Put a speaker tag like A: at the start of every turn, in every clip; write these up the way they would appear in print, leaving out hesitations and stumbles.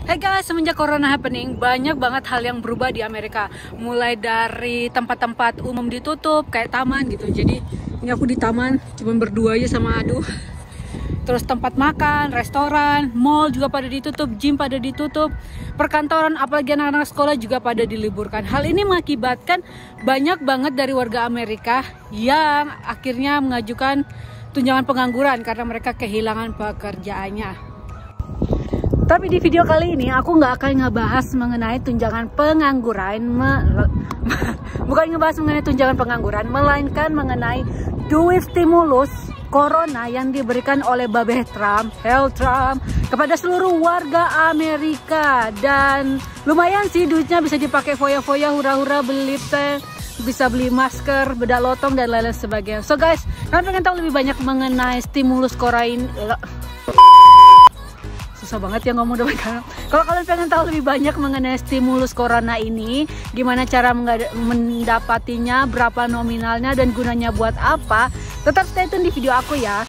A: Hey guys, semenjak corona happening, banyak banget hal yang berubah di Amerika. Mulai dari tempat-tempat umum ditutup, kayak taman gitu. Jadi ini aku di taman, cuma berdua aja sama Aduh. Terus tempat makan, restoran, mall juga pada ditutup, gym pada ditutup, perkantoran, apalagi anak-anak sekolah juga pada diliburkan. Hal ini mengakibatkan banyak banget dari warga Amerika yang akhirnya mengajukan tunjangan pengangguran karena mereka kehilangan pekerjaannya. Tapi di video kali ini aku nggak akan ngebahas mengenai tunjangan pengangguran, bukan ngebahas mengenai tunjangan pengangguran, melainkan mengenai duit stimulus corona yang diberikan oleh Babeh Trump, Hell Trump, kepada seluruh warga Amerika. Dan lumayan sih duitnya bisa dipakai foya-foya, hura-hura, beli teh, bisa beli masker, bedak lotong dan lain-lain sebagainya. So guys, kalian pengen tahu lebih banyak mengenai stimulus corona ini? Susah banget ya ngomong depan kamera. Kalau kalian pengen tahu lebih banyak mengenai stimulus corona ini, gimana cara mendapatinya, berapa nominalnya, dan gunanya buat apa, tetap stay tune di video aku ya.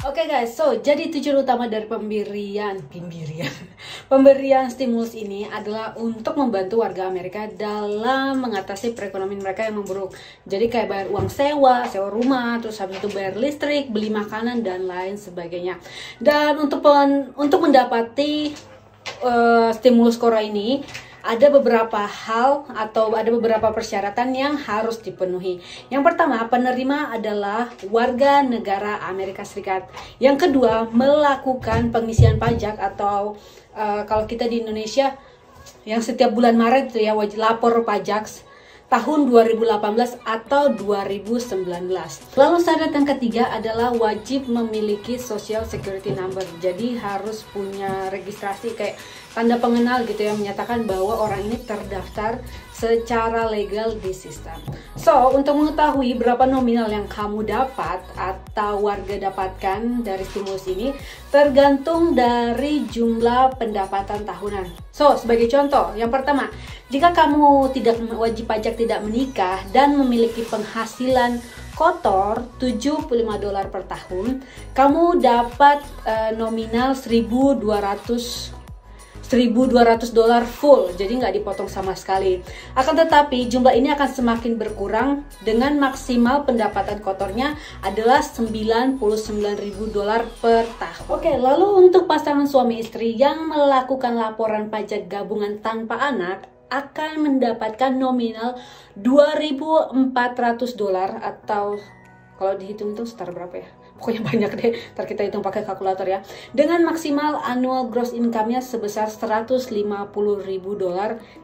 A: Oke guys, so jadi tujuan utama dari pemberian stimulus ini adalah untuk membantu warga Amerika dalam mengatasi perekonomian mereka yang memburuk. Jadi kayak bayar uang sewa rumah, terus habis itu bayar listrik, beli makanan dan lain sebagainya. Dan untuk mendapati stimulus corona ini, ada beberapa hal atau ada beberapa persyaratan yang harus dipenuhi. Yang pertama, penerima adalah warga negara Amerika Serikat. Yang kedua, melakukan pengisian pajak atau kalau kita di Indonesia yang setiap bulan Maret itu ya wajib lapor pajak tahun 2018 atau 2019. Lalu syarat yang ketiga adalah wajib memiliki Social Security Number. Jadi harus punya registrasi kayak tanda pengenal gitu yang menyatakan bahwa orang ini terdaftar secara legal di sistem. So, untuk mengetahui berapa nominal yang kamu dapat atau warga dapatkan dari stimulus ini tergantung dari jumlah pendapatan tahunan. So, sebagai contoh, yang pertama, jika kamu tidak wajib pajak, tidak menikah, dan memiliki penghasilan kotor $75 per tahun, kamu dapat nominal $1.200 full, jadi nggak dipotong sama sekali. Akan tetapi jumlah ini akan semakin berkurang dengan maksimal pendapatan kotornya adalah $99.000 per tahun. Oke, lalu untuk pasangan suami istri yang melakukan laporan pajak gabungan tanpa anak akan mendapatkan nominal $2.400 atau kalau dihitung itu sekitar berapa ya? Pokoknya banyak deh, ntar kita hitung pakai kalkulator ya. Dengan maksimal annual gross income-nya sebesar $150.000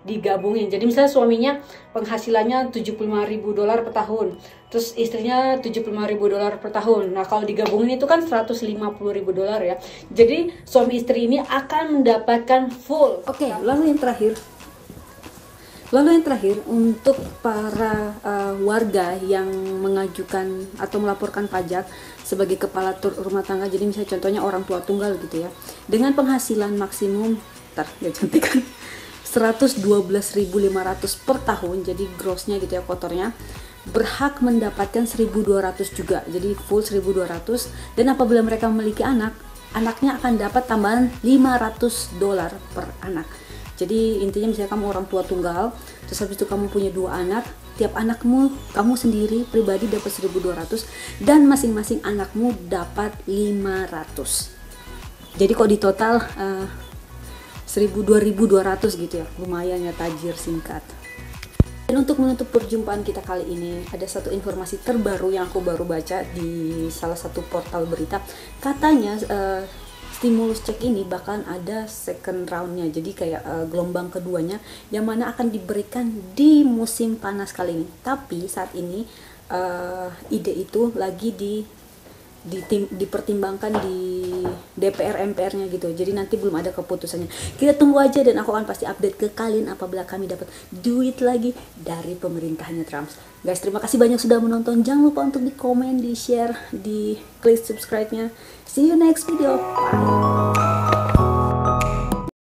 A: digabungin. Jadi misalnya suaminya penghasilannya $75.000 per tahun, terus istrinya $75.000 per tahun. Nah kalau digabungin itu kan $150.000 ya. Jadi suami istri ini akan mendapatkan full. Oke, lalu yang terakhir untuk para warga yang mengajukan atau melaporkan pajak sebagai kepala rumah tangga, jadi misalnya contohnya orang tua tunggal gitu ya, dengan penghasilan maksimum $112.500 per tahun, jadi grossnya gitu ya, kotornya, berhak mendapatkan $1.200 juga, jadi full $1.200. Dan apabila mereka memiliki anak, anaknya akan dapat tambahan $500 per anak. Jadi intinya misalnya kamu orang tua tunggal, terus habis itu kamu punya 2 anak, tiap anakmu, kamu sendiri pribadi dapat $1.200 dan masing-masing anakmu dapat $500. Jadi kalau di total $2.200 gitu ya, lumayan ya, tajir singkat. Dan untuk menutup perjumpaan kita kali ini, ada satu informasi terbaru yang aku baru baca di salah satu portal berita. Katanya stimulus check ini bahkan ada second roundnya, jadi kayak gelombang keduanya yang mana akan diberikan di musim panas kali ini. Tapi saat ini ide itu lagi dipertimbangkan di DPR MPR-nya gitu, jadi nanti belum ada keputusannya. Kita tunggu aja dan aku akan pasti update ke kalian apabila kami dapat duit lagi dari pemerintahnya Trump. Guys, terima kasih banyak sudah menonton. Jangan lupa untuk di komen, di share, di klik subscribe-nya. See you next video. Bye.